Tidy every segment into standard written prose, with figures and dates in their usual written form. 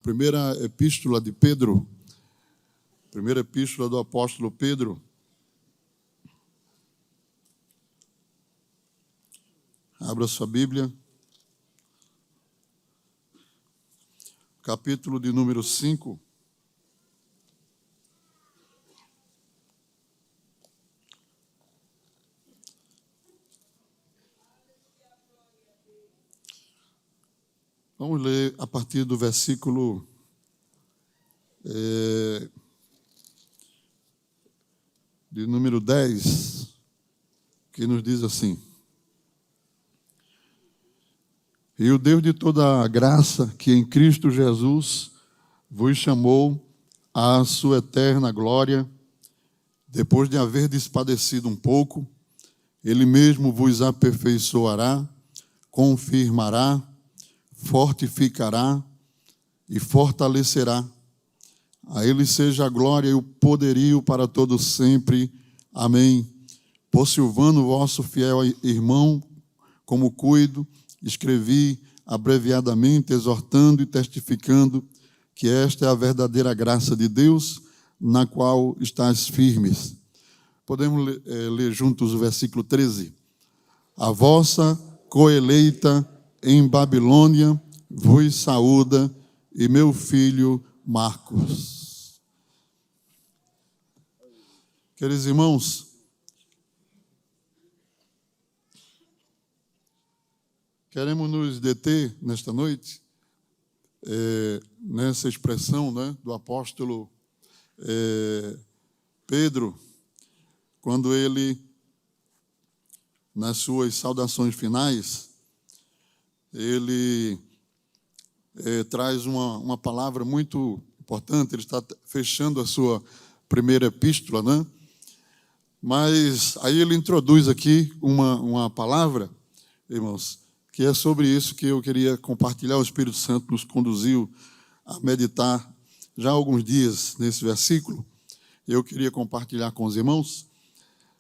Primeira epístola de Pedro, primeira epístola do apóstolo Pedro. Abra sua Bíblia. Capítulo de número 5. Vamos ler a partir do versículo de número 10, que nos diz assim: E o Deus de toda a graça, que em Cristo Jesus vos chamou à sua eterna glória, depois de haver padecido um pouco, Ele mesmo vos aperfeiçoará, confirmará, fortificará e fortalecerá. A Ele seja a glória e o poderio para todos sempre. Amém. Por Silvano, vosso fiel irmão, como cuido, escrevi abreviadamente, exortando e testificando que esta é a verdadeira graça de Deus, na qual estáis firmes. Podemos ler juntos o versículo 13. A vossa coeleita em Babilônia vos saúda, e meu filho Marcos. Queridos irmãos, queremos nos deter nesta noite nessa expressão, né, do apóstolo Pedro, quando ele, nas suas saudações finais, ele traz uma palavra muito importante. Ele está fechando a sua primeira epístola, né? Mas aí ele introduz aqui uma palavra, irmãos, que é sobre isso que eu queria compartilhar. O Espírito Santo nos conduziu a meditar já há alguns dias nesse versículo. Eu queria compartilhar com os irmãos.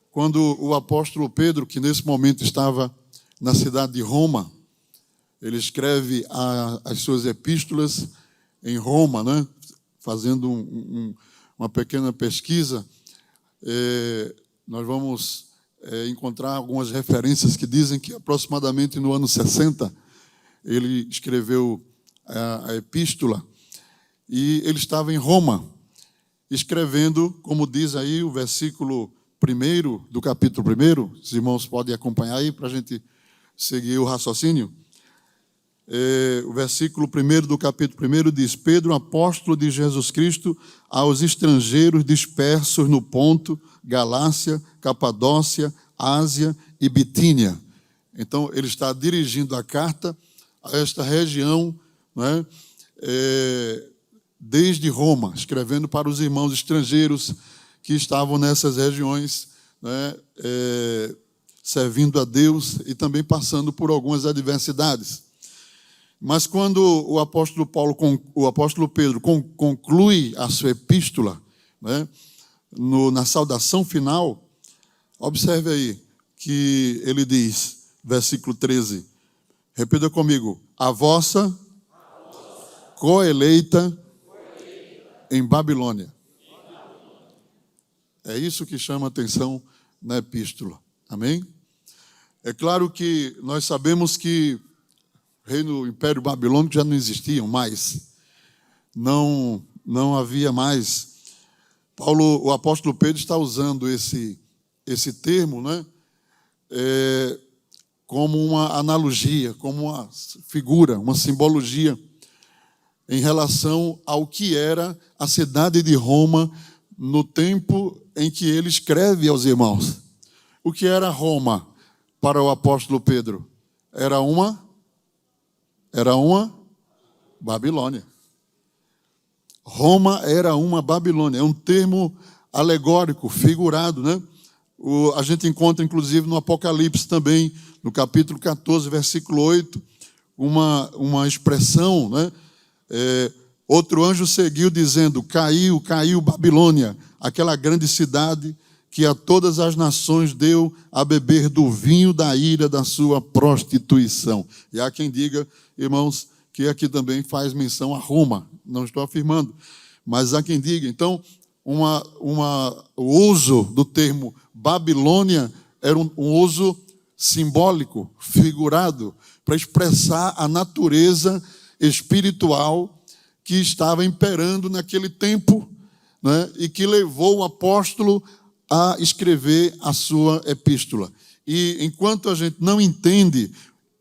Quando o apóstolo Pedro, que nesse momento estava na cidade de Roma, ele escreve as suas epístolas em Roma, né? Fazendo uma pequena pesquisa. Nós vamos encontrar algumas referências que dizem que aproximadamente no ano 60 ele escreveu a epístola, e ele estava em Roma, escrevendo, como diz aí o versículo 1 do capítulo 1. Os irmãos podem acompanhar aí para a gente seguir o raciocínio. O versículo 1 do capítulo 1 diz: Pedro, apóstolo de Jesus Cristo, aos estrangeiros dispersos no Ponto, Galácia, Capadócia, Ásia e Bitínia. Então, ele está dirigindo a carta a esta região, né, desde Roma, escrevendo para os irmãos estrangeiros que estavam nessas regiões, né, servindo a Deus e também passando por algumas adversidades. Mas quando o apóstolo Pedro conclui a sua epístola, né, na saudação final, observe aí que ele diz, versículo 13, repita comigo: a vossa coeleita em Babilônia. É isso que chama a atenção na epístola. Amém? É claro que nós sabemos que o Império Babilônico já não existia mais. Não havia mais. O apóstolo Pedro está usando esse termo, né, como uma analogia, como uma figura, uma simbologia em relação ao que era a cidade de Roma no tempo em que ele escreve aos irmãos. O que era Roma para o apóstolo Pedro? Era uma Babilônia. Roma era uma Babilônia. É um termo alegórico, figurado, né? A gente encontra, inclusive, no Apocalipse também, no capítulo 14, versículo 8, uma expressão, né? Outro anjo seguiu dizendo: caiu Babilônia, aquela grande cidade que a todas as nações deu a beber do vinho da ira da sua prostituição. E há quem diga, irmãos, que aqui também faz menção a Roma, não estou afirmando, mas há quem diga. Então, o uso do termo Babilônia era um uso simbólico, figurado, para expressar a natureza espiritual que estava imperando naquele tempo, né, e que levou o apóstolo a escrever a sua epístola. E enquanto a gente não entende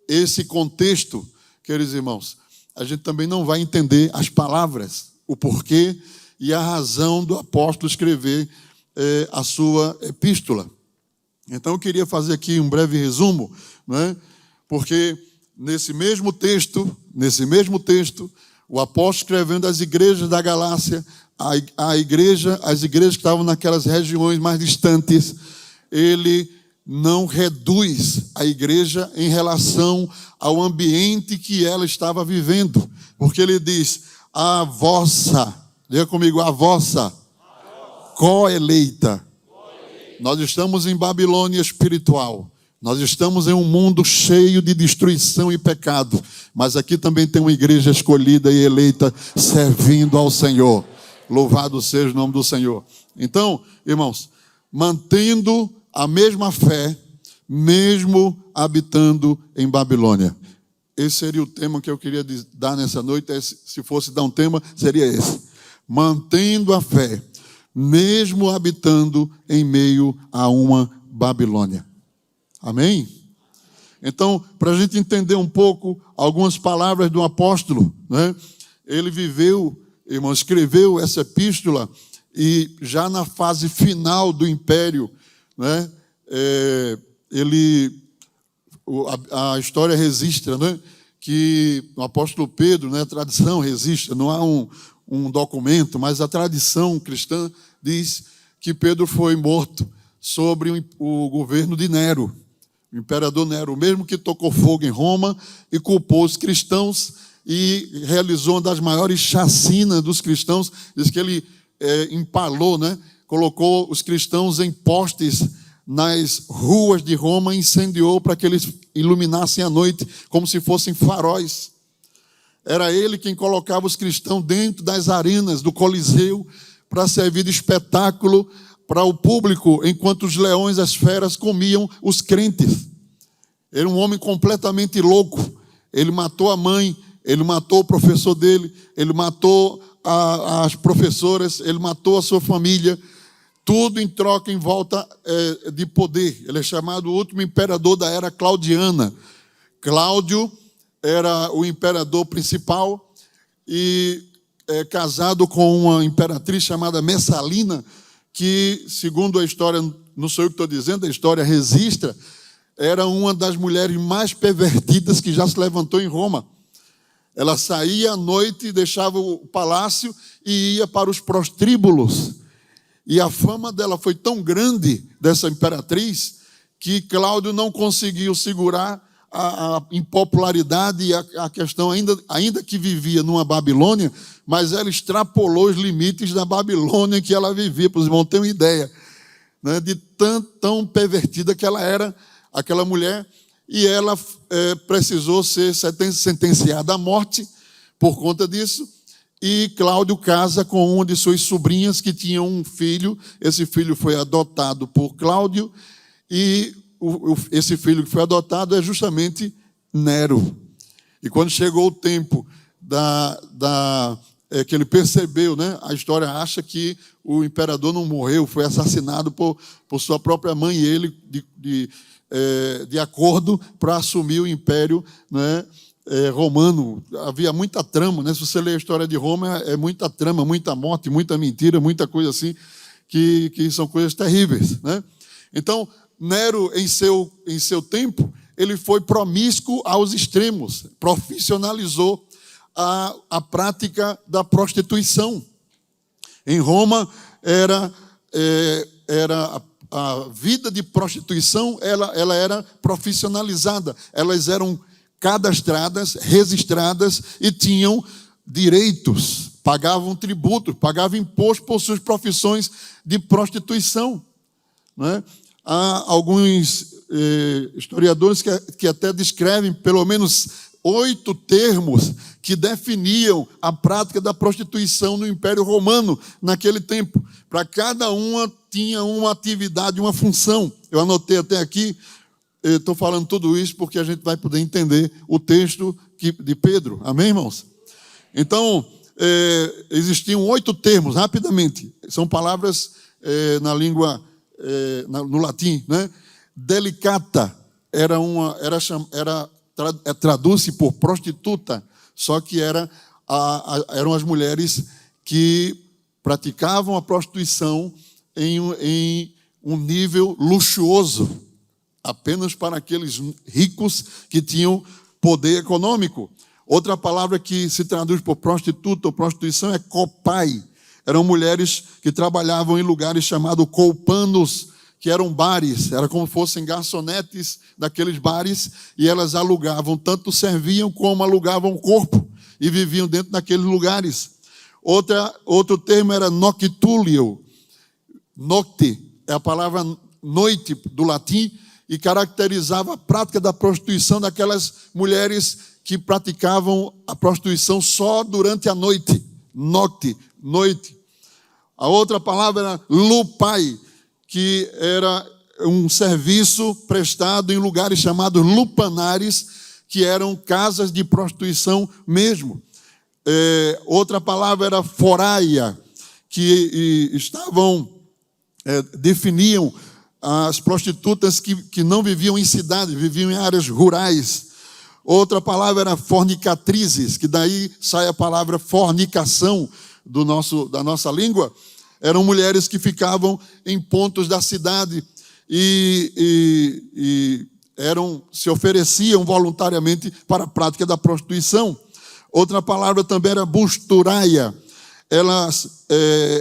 esse contexto, queridos irmãos, a gente também não vai entender as palavras, o porquê e a razão do apóstolo escrever a sua epístola. Então eu queria fazer aqui um breve resumo, né? Porque nesse mesmo texto, o apóstolo escrevendo às igrejas da Galácia, as igrejas que estavam naquelas regiões mais distantes, ele não reduz a igreja em relação ao ambiente que ela estava vivendo, porque ele diz: a vossa, diga comigo, a vossa coeleita. Nós estamos em Babilônia espiritual. Nós estamos em um mundo cheio de destruição e pecado. Mas aqui também tem uma igreja escolhida e eleita servindo ao Senhor. Louvado seja o nome do Senhor. Então, irmãos, mantendo a mesma fé, mesmo habitando em Babilônia. Esse seria o tema que eu queria dar nessa noite. Se fosse dar um tema, seria esse. Mantendo a fé, mesmo habitando em meio a uma Babilônia. Amém? Então, para a gente entender um pouco algumas palavras do apóstolo, né? Ele viveu, irmão, escreveu essa epístola e já na fase final do império, né? A história registra, né, que o apóstolo Pedro, né, a tradição registra, não há um documento, mas a tradição cristã diz que Pedro foi morto sobre o governo de Nero, o imperador Nero, o mesmo que tocou fogo em Roma e culpou os cristãos e realizou uma das maiores chacinas dos cristãos. Diz que ele empalou, né, colocou os cristãos em postes nas ruas de Roma e incendiou para que eles iluminassem a noite como se fossem faróis. Era ele quem colocava os cristãos dentro das arenas do Coliseu para servir de espetáculo para o público, enquanto os leões e as feras comiam os crentes. Era um homem completamente louco. Ele matou a mãe, ele matou o professor dele, ele matou as professoras, ele matou a sua família, tudo em troca, em volta de poder. Ele é chamado o último imperador da era claudiana. Cláudio era o imperador principal e casado com uma imperatriz chamada Messalina, que, segundo a história, não sou eu que estou dizendo, a história registra, era uma das mulheres mais pervertidas que já se levantou em Roma. Ela saía à noite, deixava o palácio e ia para os prostíbulos. E a fama dela foi tão grande, dessa imperatriz, que Cláudio não conseguiu segurar a impopularidade e a questão, ainda que vivia numa Babilônia, mas ela extrapolou os limites da Babilônia que ela vivia, para os irmãos terem uma ideia, né, de tão pervertida que ela era, aquela mulher, e ela precisou ser sentenciada à morte por conta disso, e Cláudio casa com uma de suas sobrinhas que tinha um filho. Esse filho foi adotado por Cláudio, e esse filho que foi adotado é justamente Nero. E quando chegou o tempo que ele percebeu, né, a história acha que o imperador não morreu, foi assassinado por sua própria mãe e ele, de acordo para assumir o império, né, romano. Havia muita trama, né? Se você ler a história de Roma, é muita trama, muita morte, muita mentira, muita coisa assim, que são coisas terríveis, né? Então, Nero, em seu tempo, ele foi promíscuo aos extremos, profissionalizou a prática da prostituição. Em Roma, era a vida de prostituição, ela era profissionalizada. Elas eram cadastradas, registradas e tinham direitos, pagavam tributos, pagavam imposto por suas profissões de prostituição, né? Há alguns historiadores que até descrevem pelo menos 8 termos que definiam a prática da prostituição no Império Romano naquele tempo. Para cada uma tinha uma atividade, uma função. Eu anotei até aqui, estou falando tudo isso porque a gente vai poder entender o texto de Pedro. Amém, irmãos? Então, existiam 8 termos, rapidamente. São palavras na língua, no latim, né? Delicata traduz-se por prostituta, só que eram as mulheres que praticavam a prostituição em um nível luxuoso, apenas para aqueles ricos que tinham poder econômico. Outra palavra que se traduz por prostituta ou prostituição é copai. Eram mulheres que trabalhavam em lugares chamados colpanos, que eram bares, era como fossem garçonetes daqueles bares, e elas alugavam, tanto serviam como alugavam o corpo, e viviam dentro daqueles lugares. Outro termo era noctulio. Nocte é a palavra noite do latim, e caracterizava a prática da prostituição daquelas mulheres que praticavam a prostituição só durante a noite. Nocte, noite. A outra palavra era lupai, que era um serviço prestado em lugares chamados lupanares, que eram casas de prostituição mesmo. Outra palavra era foraia, que definiam as prostitutas que não viviam em cidades, viviam em áreas rurais. Outra palavra era fornicatrizes, que daí sai a palavra fornicação da nossa língua. Eram mulheres que ficavam em pontos da cidade e se ofereciam voluntariamente para a prática da prostituição. Outra palavra também era busturaia. Elas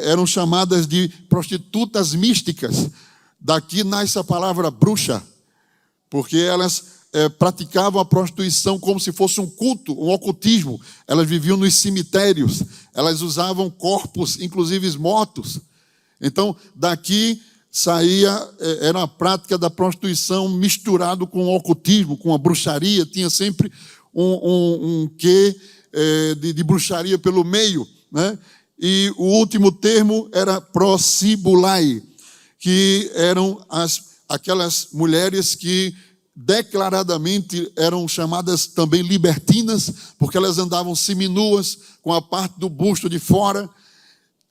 eram chamadas de prostitutas místicas. Daqui nasce a palavra bruxa, porque elas praticavam a prostituição como se fosse um culto, um ocultismo. Elas viviam nos cemitérios, elas usavam corpos, inclusive mortos. Então, daqui era a prática da prostituição misturado com o ocultismo, com a bruxaria. Tinha sempre um quê de bruxaria pelo meio, né? E o último termo era prosibulai, que eram aquelas mulheres que declaradamente eram chamadas também libertinas, porque elas andavam seminuas, com a parte do busto de fora,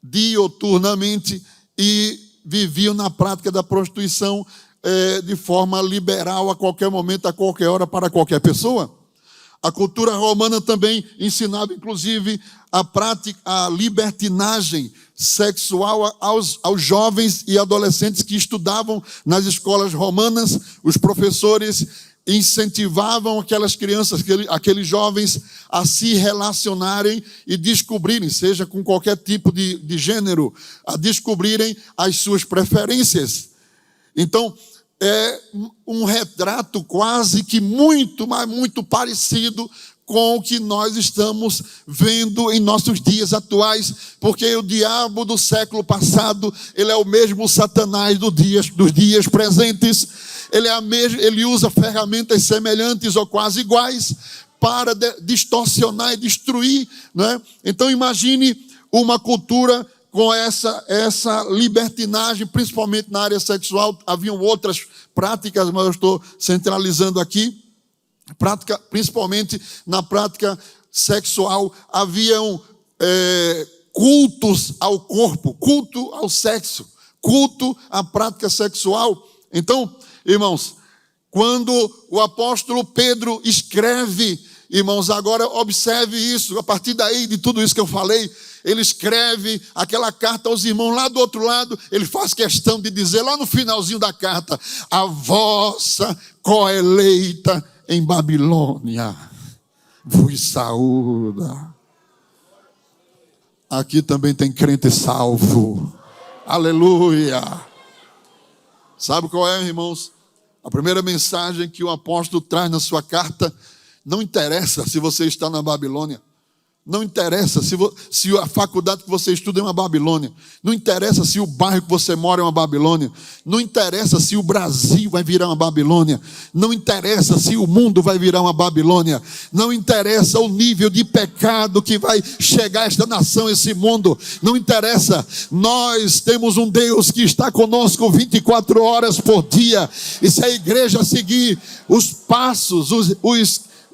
dioturnamente, e viviam na prática da prostituição de forma liberal, a qualquer momento, a qualquer hora, para qualquer pessoa. A cultura romana também ensinava, inclusive, a libertinagem sexual aos jovens e adolescentes que estudavam nas escolas romanas. Os professores incentivavam aquelas crianças, aqueles jovens, a se relacionarem e descobrirem, seja com qualquer tipo de gênero, a descobrirem as suas preferências. Então, é um retrato quase que muito, mas muito parecido com o que nós estamos vendo em nossos dias atuais, porque o diabo do século passado, ele é o mesmo Satanás dos dias presentes. Ele usa ferramentas semelhantes ou quase iguais para distorcionar e destruir, né? Então imagine uma cultura com essa libertinagem, principalmente na área sexual. Haviam outras práticas, mas eu estou centralizando aqui. Principalmente na prática sexual, haviam cultos ao corpo, culto ao sexo, culto à prática sexual. Então, irmãos, quando o apóstolo Pedro escreve, irmãos, agora observe isso, a partir daí de tudo isso que eu falei, ele escreve aquela carta aos irmãos lá do outro lado. Ele faz questão de dizer lá no finalzinho da carta: a vossa coeleita em Babilônia vos saúda. Aqui também tem crente salvo. Aleluia. Sabe qual é, irmãos? A primeira mensagem que o apóstolo traz na sua carta: não interessa se você está na Babilônia. Não interessa se a faculdade que você estuda é uma Babilônia. Não interessa se o bairro que você mora é uma Babilônia. Não interessa se o Brasil vai virar uma Babilônia. Não interessa se o mundo vai virar uma Babilônia. Não interessa o nível de pecado que vai chegar a esta nação, esse mundo. Não interessa. Nós temos um Deus que está conosco 24 horas por dia. E se a igreja seguir os passos,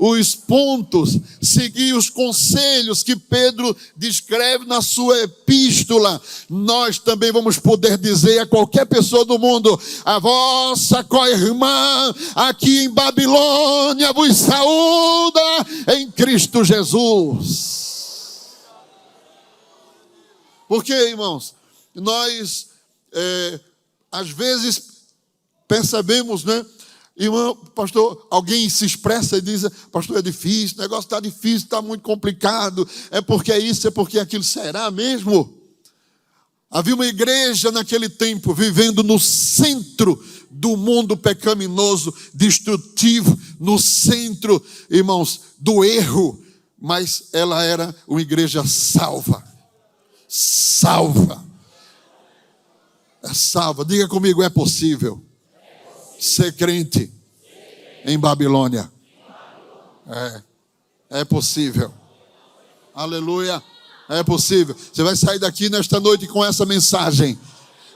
os pontos, seguir os conselhos que Pedro descreve na sua epístola, nós também vamos poder dizer a qualquer pessoa do mundo: a vossa co-irmã aqui em Babilônia vos saúda em Cristo Jesus. Porque, irmãos, nós às vezes percebemos, né? Irmão, pastor, alguém se expressa e diz: pastor, é difícil, o negócio está difícil, está muito complicado, é porque isso, é porque aquilo. Será mesmo? Havia uma igreja naquele tempo vivendo no centro do mundo pecaminoso, destrutivo, no centro, irmãos, do erro, mas ela era uma igreja salva. Salva. É salva. Diga comigo: é possível ser crente em Babilônia. É possível. Aleluia. É possível. Você vai sair daqui nesta noite com essa mensagem.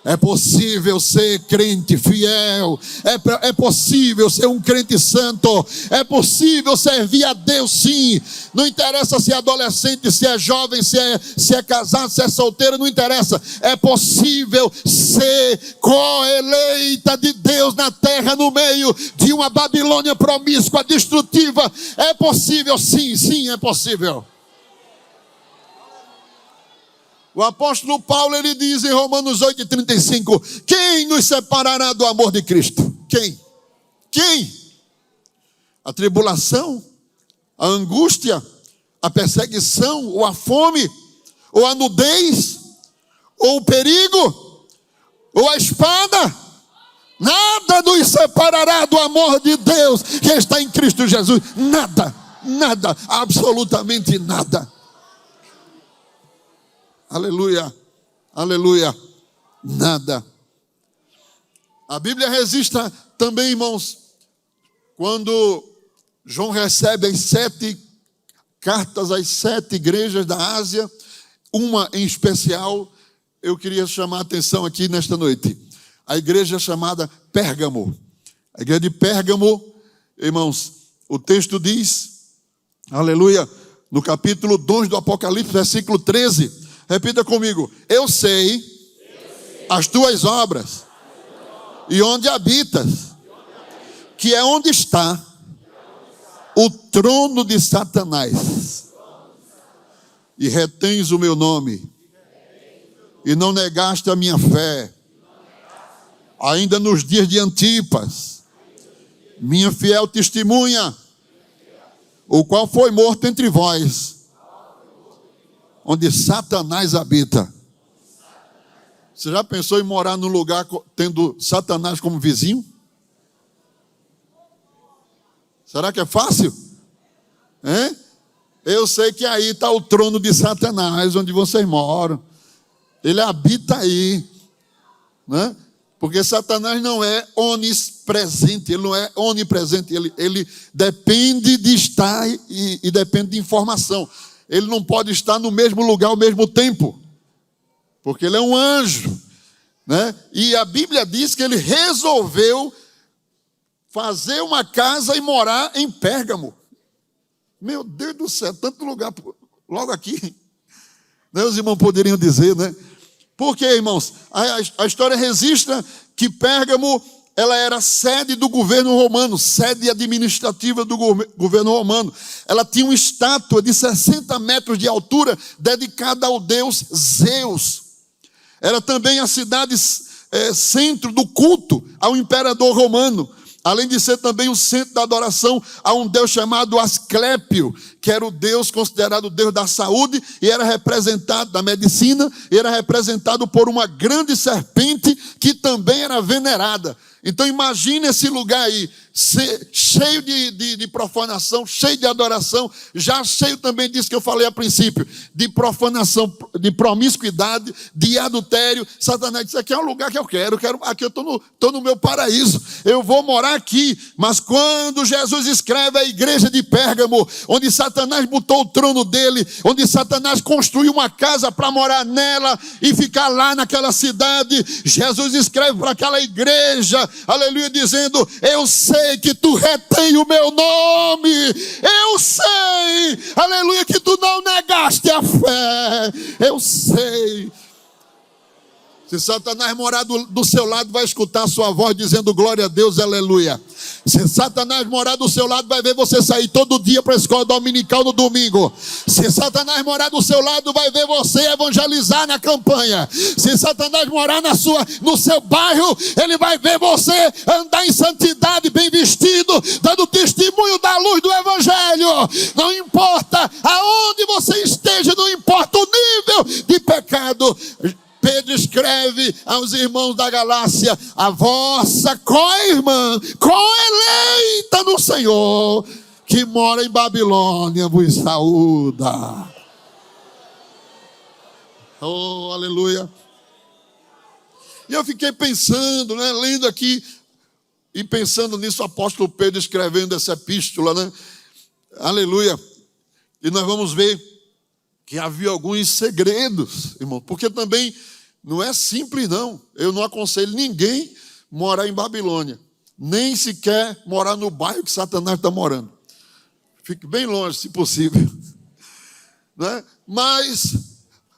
É possível ser crente fiel. É possível ser um crente santo. É possível servir a Deus, sim. Não interessa se é adolescente, se é jovem, se é casado, se é solteiro, não interessa. É possível ser co-eleita de Deus na terra, no meio de uma Babilônia promíscua, destrutiva. É possível, sim, sim, é possível. O apóstolo Paulo, ele diz em Romanos 8,35: quem nos separará do amor de Cristo? Quem? Quem? A tribulação, a angústia, a perseguição, ou a fome, ou a nudez, ou o perigo, ou a espada? Nada nos separará do amor de Deus que está em Cristo Jesus. Nada, nada, absolutamente nada. Aleluia, aleluia, nada. A Bíblia registra também, irmãos, quando João recebe as 7 cartas às 7 igrejas da Ásia, uma em especial, eu queria chamar a atenção aqui nesta noite. A igreja chamada Pérgamo. A igreja de Pérgamo, irmãos, o texto diz, aleluia, no capítulo 2 do Apocalipse, versículo 13, repita comigo: eu sei as tuas obras e onde habitas, que é onde está o trono de Satanás, e retens o meu nome, e não negaste a minha fé, ainda nos dias de Antipas, minha fiel testemunha, o qual foi morto entre vós, onde Satanás habita. Você já pensou em morar num lugar tendo Satanás como vizinho? Será que é fácil? Eu sei que aí está o trono de Satanás, onde vocês moram. Ele habita aí, né? Porque Satanás não é onipresente, ele não é onipresente, ele depende de estar e depende de informação. Ele não pode estar no mesmo lugar ao mesmo tempo, porque ele é um anjo, né? E a Bíblia diz que ele resolveu fazer uma casa e morar em Pérgamo. Meu Deus do céu, tanto lugar logo aqui, né? Os irmãos poderiam dizer, né? Porque, irmãos, a história registra que Pérgamo, ela era sede do governo romano, sede administrativa do governo romano. Ela tinha uma estátua de 60 metros de altura, dedicada ao deus Zeus. Era também a cidade centro do culto ao imperador romano, além de ser também o centro da adoração a um deus chamado Asclépio, que era o deus considerado o deus da saúde, e era representado da medicina, e era representado por uma grande serpente que também era venerada. Então imagine esse lugar aí, cheio de profanação, cheio de adoração, já cheio também disso que eu falei a princípio, de profanação, de promiscuidade, de adultério. Satanás disse: aqui é um lugar que eu quero aqui eu estou no meu paraíso, eu vou morar aqui. Mas quando Jesus escreve a igreja de Pérgamo, onde Satanás botou o trono dele, onde Satanás construiu uma casa para morar nela e ficar lá naquela cidade, Jesus escreve para aquela igreja, aleluia, dizendo: eu sei que tu retém o meu nome, eu sei, aleluia, que tu não negaste a fé, eu sei. Se Satanás morar do seu lado, vai escutar a sua voz dizendo glória a Deus, aleluia. Se Satanás morar do seu lado, vai ver você sair todo dia para a escola dominical no domingo. Se Satanás morar do seu lado, vai ver você evangelizar na campanha. Se Satanás morar no seu bairro, ele vai ver você andar em santidade, bem vestido, dando testemunho da luz do evangelho. Não importa aonde você esteja, não importa o nível de pecado. Pedro escreve aos irmãos da Galácia: a vossa co-irmã, co-eleita no Senhor, que mora em Babilônia, vos saúda. Oh, aleluia. E eu fiquei pensando, lendo aqui e pensando nisso, o apóstolo Pedro escrevendo essa epístola, aleluia. E nós vamos ver que havia alguns segredos, irmão, porque também não é simples, não. Eu não aconselho ninguém morar em Babilônia, nem sequer morar no bairro que Satanás está morando. Fique bem longe, se possível. Mas,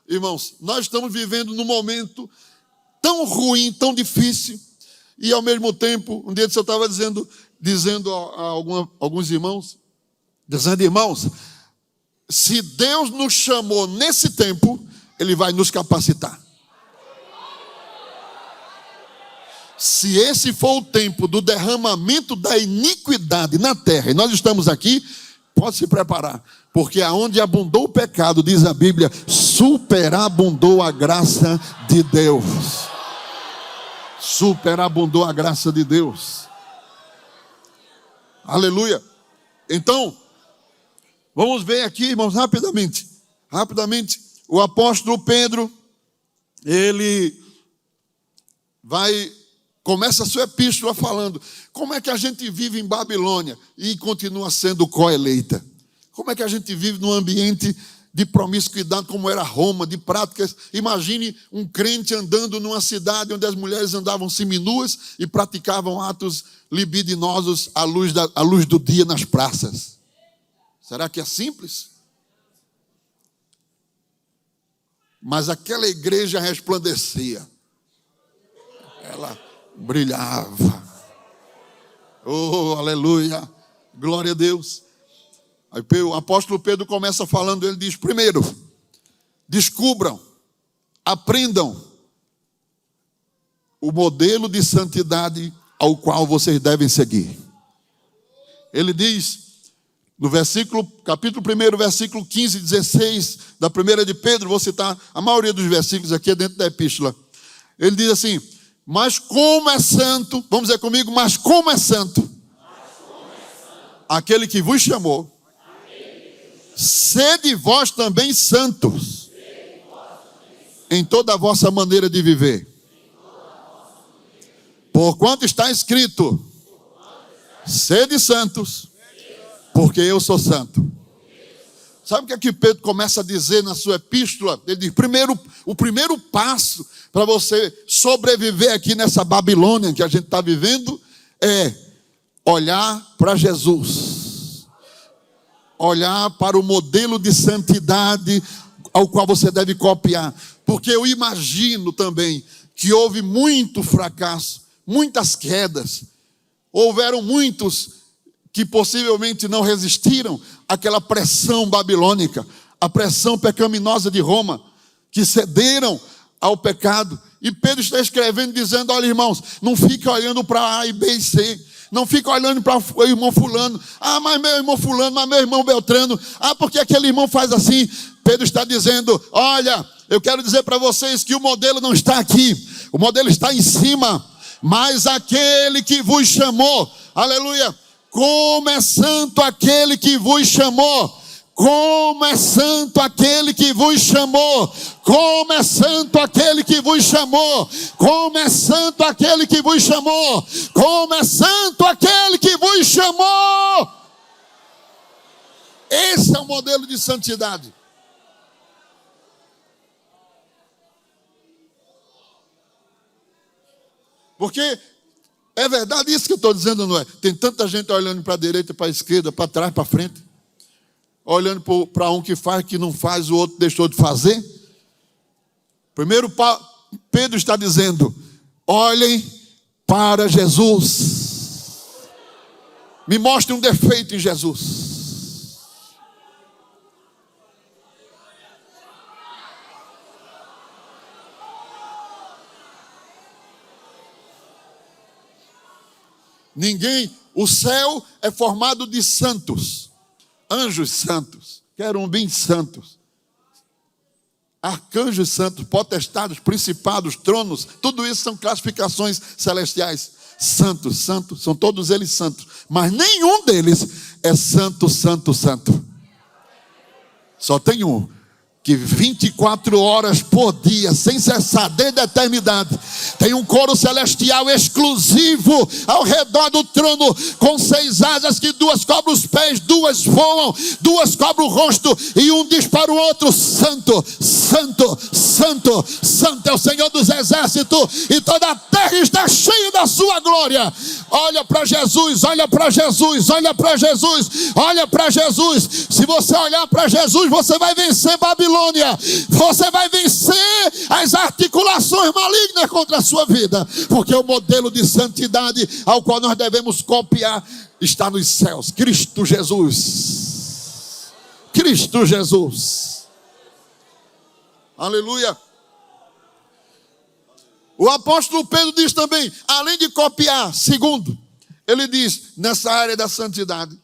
irmãos, nós estamos vivendo num momento tão ruim, tão difícil, e ao mesmo tempo, um dia eu estava dizendo a alguns irmãos, dizendo: irmãos, se Deus nos chamou nesse tempo, Ele vai nos capacitar. Se esse for o tempo do derramamento da iniquidade na terra, e nós estamos aqui, pode se preparar, porque aonde abundou o pecado, diz a Bíblia, superabundou a graça de Deus. Superabundou a graça de Deus. Aleluia. Então, vamos ver aqui, irmãos, rapidamente, o apóstolo Pedro, ele começa a sua epístola falando como é que a gente vive em Babilônia e continua sendo co-eleita. Como é que a gente vive num ambiente de promiscuidade como era Roma, de práticas. Imagine um crente andando numa cidade onde as mulheres andavam seminuas e praticavam atos libidinosos à luz do dia nas praças. Será que é simples? Mas aquela igreja resplandecia. Ela brilhava. Oh, aleluia. Glória a Deus. Aí o apóstolo Pedro começa falando, ele diz: primeiro, descubram, aprendam o modelo de santidade ao qual vocês devem seguir. Ele diz, no capítulo 1, versículo 15 e 16, da primeira de Pedro, vou citar a maioria dos versículos aqui dentro da epístola. Ele diz assim: mas como é santo, vamos dizer comigo, mas como é santo aquele que vos chamou, sede vós também santos em toda a vossa maneira de viver. Porquanto está escrito: sede santos, porque eu sou santo. Sabe o que é que Pedro começa a dizer na sua epístola? Ele diz: o primeiro passo para você sobreviver aqui nessa Babilônia que a gente está vivendo é olhar para Jesus. Olhar para o modelo de santidade ao qual você deve copiar. Porque eu imagino também que houve muito fracasso, muitas quedas. Houveram muitos que possivelmente não resistiram àquela pressão babilônica, a pressão pecaminosa de Roma, que cederam ao pecado. E Pedro está escrevendo dizendo: olha, irmãos, não fique olhando para A e B e C. Não fica olhando para o irmão fulano. Ah, mas meu irmão fulano, mas meu irmão Beltrano. Ah, porque aquele irmão faz assim. Pedro está dizendo: olha, eu quero dizer para vocês que o modelo não está aqui. O modelo está em cima. Mas aquele que vos chamou, Aleluia. Como é santo aquele que vos chamou. Como é santo aquele que vos chamou. Como é santo aquele que vos chamou. Como é santo aquele que vos chamou. Como é santo aquele que vos chamou. Esse é o modelo de santidade. Porque é verdade isso que eu estou dizendo, não é? Tem tanta gente olhando para a direita, para a esquerda, para trás, para frente. Olhando para um que faz, que não faz, o outro deixou de fazer. Primeiro Pedro está dizendo, olhem para Jesus. Me mostre um defeito em Jesus. O céu é formado de santos, anjos santos, querubins santos, arcanjos santos, potestados, principados, tronos, tudo isso são classificações celestiais. Santos, santos, são todos eles santos, mas nenhum deles é santo, santo, santo. Só tem um, que 24 horas por dia, sem cessar, desde a eternidade, tem um coro celestial exclusivo ao redor do trono, com 6 asas, que 2 cobrem os pés, 2 voam, 2 cobrem o rosto, e um diz para o outro, santo, santo, santo, santo é o Senhor dos exércitos, e toda a terra está cheia da sua glória. Olha para Jesus, olha para Jesus, olha para Jesus, olha para Jesus. Se você olhar para Jesus, você vai vencer Babilônia. Você vai vencer as articulações malignas contra a sua vida, porque o modelo de santidade ao qual nós devemos copiar está nos céus. Cristo Jesus. Cristo Jesus. Aleluia. O apóstolo Pedro diz também, além de copiar, segundo, ele diz, nessa área da santidade,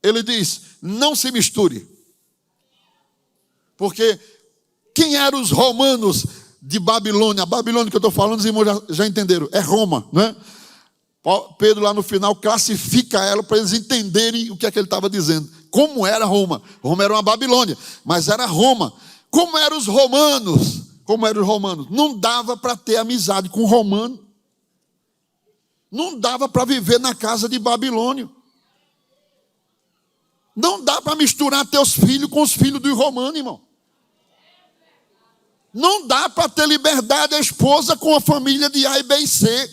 ele diz, não se misture. Porque quem eram os romanos de Babilônia? A Babilônia que eu estou falando, os irmãos já entenderam, é Roma, não é? Pedro lá no final classifica ela para eles entenderem o que é que ele estava dizendo. Como era Roma? Roma era uma Babilônia, mas era Roma. Como eram os romanos? Como eram os romanos? Não dava para ter amizade com romano. Não dava para viver na casa de babilônio. Não dá para misturar teus filhos com os filhos dos romanos, irmão. Não dá para ter liberdade a esposa com a família de A e B e C.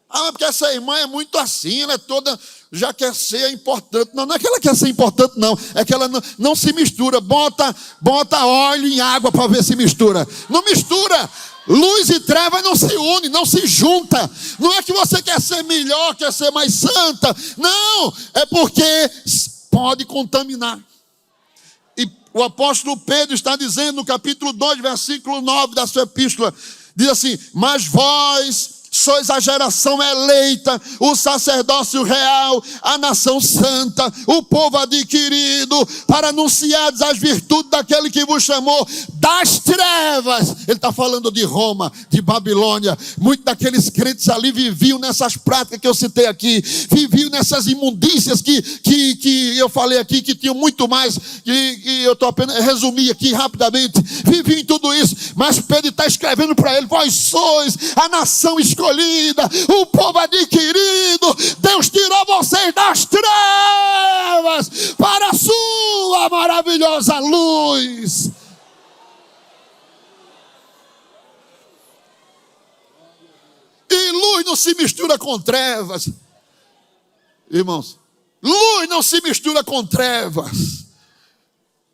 Ah, porque essa irmã é muito assim, ela é toda, já quer ser importante. Não, não é que ela quer ser importante, não. É que ela não se mistura. Bota óleo em água para ver se mistura. Não mistura. Luz e treva não se unem, não se junta. Não é que você quer ser melhor, quer ser mais santa. Não, é porque pode contaminar. E o apóstolo Pedro está dizendo no capítulo 2, versículo 9 da sua epístola, diz assim, mas vós sois a geração eleita, o sacerdócio real, a nação santa, o povo adquirido, para anunciar as virtudes daquele que vos chamou das trevas. Ele está falando de Roma, de Babilônia. Muitos daqueles crentes ali viviam nessas práticas que eu citei aqui, viviam nessas imundícias que eu falei aqui, que tinham muito mais, que eu estou apenas resumir aqui rapidamente, viviam em tudo isso, mas Pedro está escrevendo para ele, vós sois a nação escolhida, o povo adquirido, Deus tirou vocês das trevas para a sua maravilhosa luz. E luz não se mistura com trevas, irmãos. Luz não se mistura com trevas.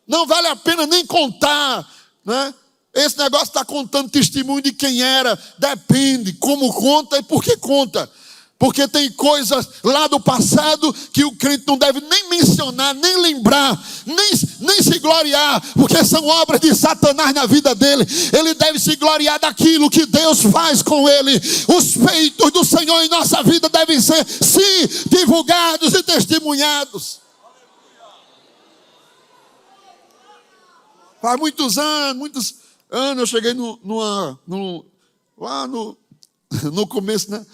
Não vale a pena nem contar, né? Esse negócio está contando testemunho de quem era. Depende como conta e por que conta. Porque tem coisas lá do passado que o crente não deve nem mencionar, nem lembrar, nem se gloriar, porque são obras de Satanás na vida dele. Ele deve se gloriar daquilo que Deus faz com ele. Os feitos do Senhor em nossa vida devem ser, sim, divulgados e testemunhados. Faz muitos anos eu cheguei lá no começo, né?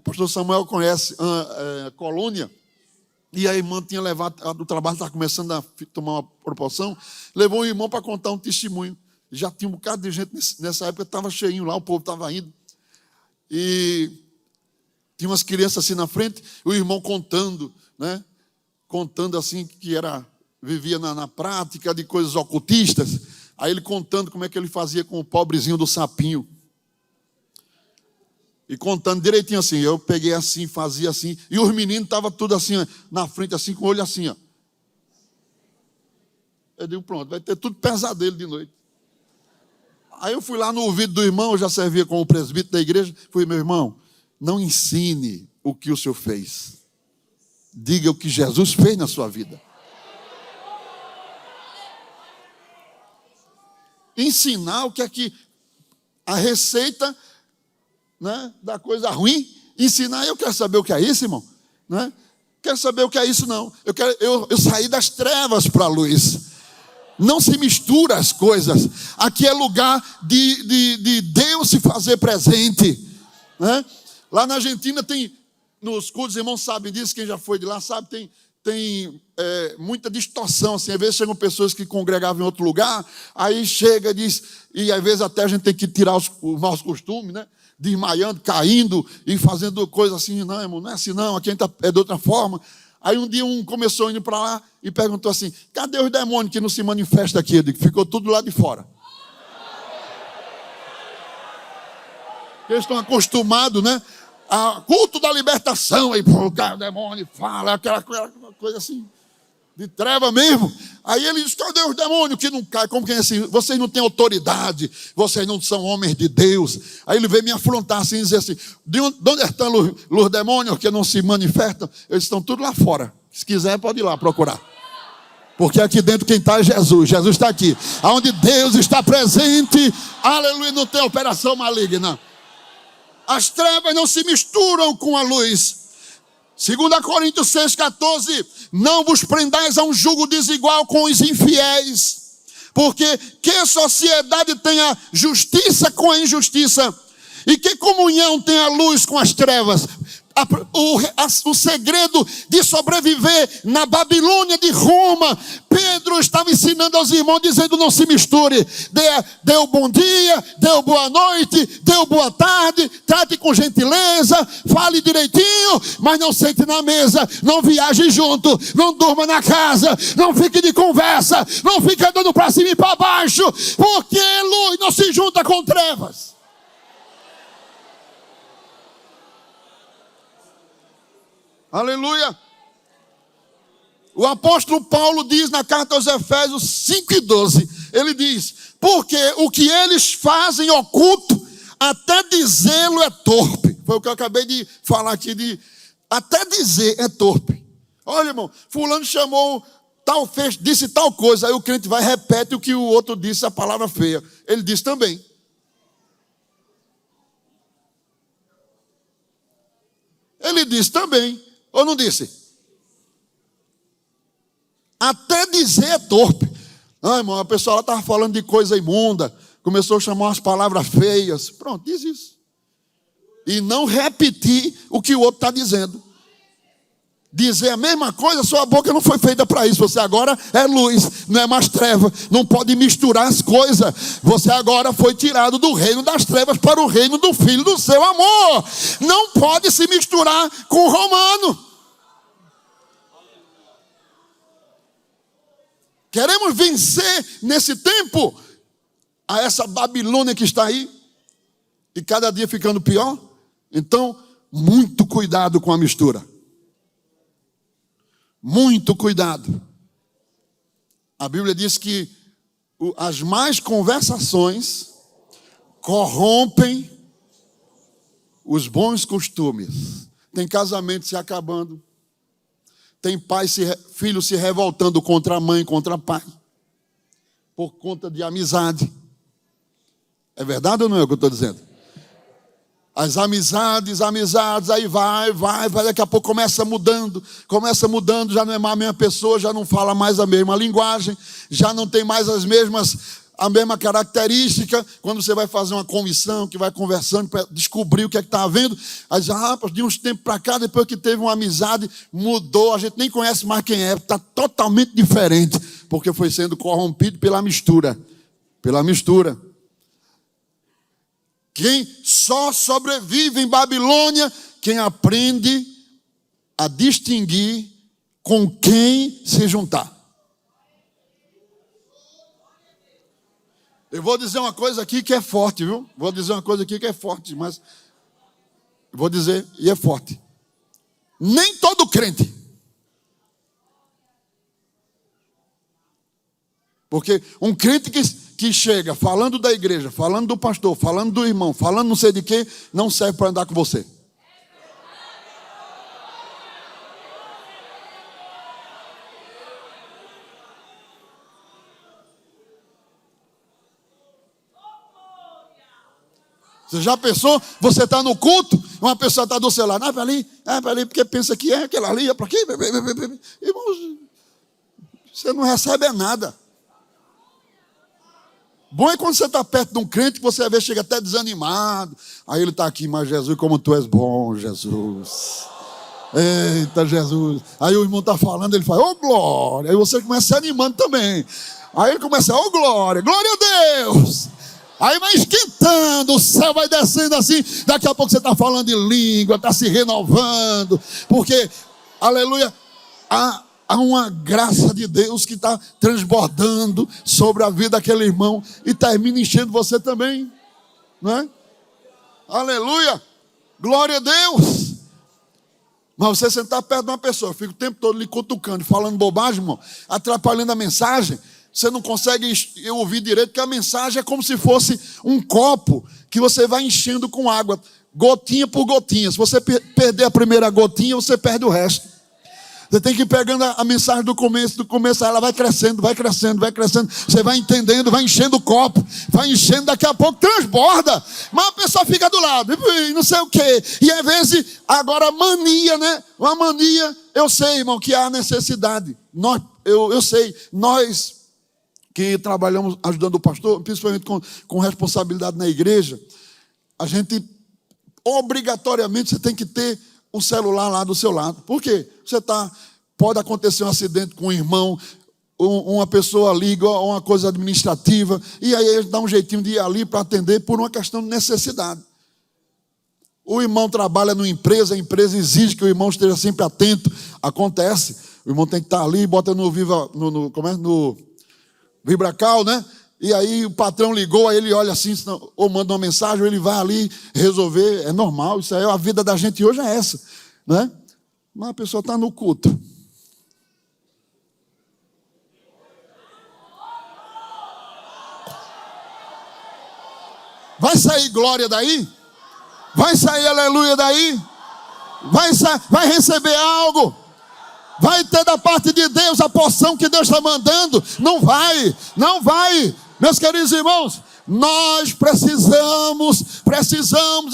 pastor Samuel conhece Colônia, e a irmã tinha levado, o trabalho estava começando a tomar uma proporção, levou o irmão para contar um testemunho. Já tinha um bocado de gente nessa época, estava cheinho lá, o povo estava indo. E tinha umas crianças assim na frente, o irmão contando, né? Contando assim que vivia na prática de coisas ocultistas. Aí ele contando como é que ele fazia com o pobrezinho do sapinho. E contando direitinho assim, eu peguei assim, fazia assim, e os meninos estavam tudo assim, na frente, assim, com o olho assim, ó. Eu digo, pronto, vai ter tudo pesadelo de noite. Aí eu fui lá no ouvido do irmão, eu já servia como presbítero da igreja, fui, meu irmão, não ensine o que o senhor fez. Diga o que Jesus fez na sua vida. Ensinar o que é que a receita, né, da coisa ruim, ensinar, eu quero saber o que é isso, irmão, né? Quero saber o que é isso, não. Eu saí das trevas para a luz. Não se mistura as coisas. Aqui é lugar de Deus se fazer presente, né? Lá na Argentina tem, nos cultos, irmãos sabem disso, quem já foi de lá sabe, tem muita distorção, assim, às vezes chegam pessoas que congregavam em outro lugar, aí chega e diz, e às vezes até a gente tem que tirar os maus costumes, né? Desmaiando, caindo e fazendo coisas assim, não, irmão, não é assim não, aqui a gente é de outra forma. Aí um dia começou indo para lá e perguntou assim, cadê os demônios que não se manifestam aqui? Eu digo, ficou tudo lá de fora. Eles estão acostumados, né? A culto da libertação, aí pô, o demônio fala, aquela coisa assim, de treva mesmo. Aí ele diz, cadê os demônios que não caem? Como que é assim? Vocês não têm autoridade, vocês não são homens de Deus. Aí ele veio me afrontar assim, e dizer assim, de onde estão os demônios que não se manifestam? Eles estão tudo lá fora. Se quiser pode ir lá procurar. Porque aqui dentro quem está é Jesus. Jesus está aqui. Onde Deus está presente, aleluia, não tem operação maligna. As trevas não se misturam com a luz. 2 Coríntios 6,14, não vos prendais a um jugo desigual com os infiéis, porque que sociedade tem a justiça com a injustiça? E que comunhão tem a luz com as trevas? O segredo de sobreviver na Babilônia de Roma, Pedro estava ensinando aos irmãos, dizendo, não se misture, dê bom dia, dê boa noite, dê boa tarde, trate com gentileza, fale direitinho, mas não sente na mesa, não viaje junto, não durma na casa, não fique de conversa, não fique andando para cima e para baixo, porque luz não se junta com trevas. Aleluia. O apóstolo Paulo diz na carta aos Efésios 5:12, ele diz, porque o que eles fazem oculto, até dizê-lo é torpe. Foi o que eu acabei de falar aqui, até dizer é torpe. Olha, irmão, fulano chamou tal, disse tal coisa, aí o crente vai e repete o que o outro disse, a palavra feia. Ele diz também. Ele disse também. Ou não disse? Até dizer é torpe. Não, irmão, a pessoa estava falando de coisa imunda, começou a chamar umas palavras feias. Pronto, diz isso. E não repetir o que o outro está dizendo. Dizer a mesma coisa, sua boca não foi feita para isso. Você agora é luz, não é mais treva. Não pode misturar as coisas. Você agora foi tirado do reino das trevas para o reino do Filho do seu amor. Não pode se misturar com o romano. Queremos vencer nesse tempo a essa Babilônia que está aí e cada dia ficando pior. Então, muito cuidado com a mistura. Muito cuidado. A Bíblia diz que as más conversações corrompem os bons costumes. Tem casamento se acabando. Tem filhos se revoltando contra a mãe, contra o pai. Por conta de amizade. É verdade ou não é o que eu estou dizendo? As amizades, aí vai, daqui a pouco começa mudando, já não é mais a mesma pessoa, já não fala mais a mesma linguagem, já não tem mais as mesmas a mesma característica. Quando você vai fazer uma comissão, que vai conversando para descobrir o que é que está havendo, aí diz, rapaz, de uns tempos para cá, depois que teve uma amizade, mudou, a gente nem conhece mais quem é, está totalmente diferente, porque foi sendo corrompido pela mistura. Pela mistura. Quem só sobrevive em Babilônia, quem aprende a distinguir com quem se juntar. Eu vou dizer uma coisa aqui que é forte, viu? Vou dizer uma coisa aqui que é forte, mas vou dizer e é forte. Nem todo crente. Porque um crente que chega falando da igreja, falando do pastor, falando do irmão, falando não sei de quem, não serve para andar com você. Você já pensou? Você está no culto, uma pessoa está do seu lado, para ali, porque pensa que é aquela ali, é para aqui. Irmãos, você não recebe nada. Bom é quando você está perto de um crente que você às vezes chega até desanimado. Aí ele está aqui, mas Jesus, como tu és bom, Jesus. Eita, Jesus. Aí o irmão está falando, ele fala, ô glória. Aí você começa se animando também. Aí ele começa, ô glória, glória a Deus. Aí vai esquentando, o céu vai descendo assim. Daqui a pouco você está falando em língua, está se renovando. Porque, aleluia, há uma graça de Deus que está transbordando sobre a vida daquele irmão e termina enchendo você também, não é? Aleluia, glória a Deus. Mas você sentar perto de uma pessoa, fica o tempo todo lhe cutucando, falando bobagem, irmão, atrapalhando a mensagem, você não consegue ouvir direito, porque a mensagem é como se fosse um copo que você vai enchendo com água, gotinha por gotinha. Se você perder a primeira gotinha, você perde o resto. Você tem que ir pegando a mensagem do começo, ela vai crescendo, vai crescendo, vai crescendo. Você vai entendendo, vai enchendo o copo, vai enchendo, daqui a pouco transborda. Mas a pessoa fica do lado, não sei o quê. E às vezes, agora mania, né? Uma mania, eu sei, irmão, que há necessidade. Eu sei, nós que trabalhamos ajudando o pastor, principalmente com responsabilidade na igreja, a gente, obrigatoriamente, você tem que ter um celular lá do seu lado. Por quê? Pode acontecer um acidente com um irmão, uma pessoa liga, uma coisa administrativa, e aí ele dá um jeitinho de ir ali para atender por uma questão de necessidade. O irmão trabalha numa empresa, a empresa exige que o irmão esteja sempre atento. Acontece, o irmão tem que estar ali, bota no Vibracal, né? E aí o patrão ligou, aí ele olha assim, ou manda uma mensagem, ou ele vai ali resolver. É normal, isso aí, a vida da gente hoje é essa, né? Mas a pessoa está no culto. Vai sair glória daí? Vai sair aleluia daí? Vai receber algo? Vai ter da parte de Deus a porção que Deus está mandando? Não vai, não vai. Meus queridos irmãos, nós precisamos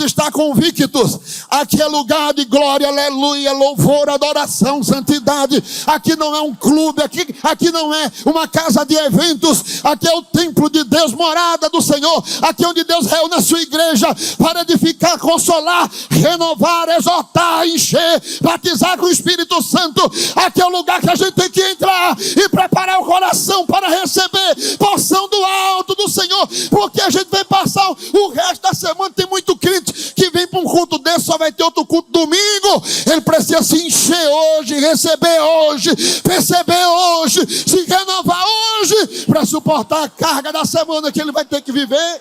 estar convictos. Aqui é lugar de glória, aleluia, louvor, adoração, santidade. Aqui não é um clube, aqui não é uma casa de eventos. Aqui é o templo de Deus, morada do Senhor. Aqui é onde Deus reúne a sua igreja para edificar, consolar, renovar, exortar, encher, batizar com o Espírito Santo. Aqui é o lugar que a gente tem que entrar e preparar o coração para receber porção do alto do Senhor. Porque a gente vai passar o resto da semana. Tem muito crente que vem para um culto desse, só vai ter outro culto domingo. Ele precisa se encher hoje, receber hoje, perceber hoje, se renovar hoje, para suportar a carga da semana que ele vai ter que viver.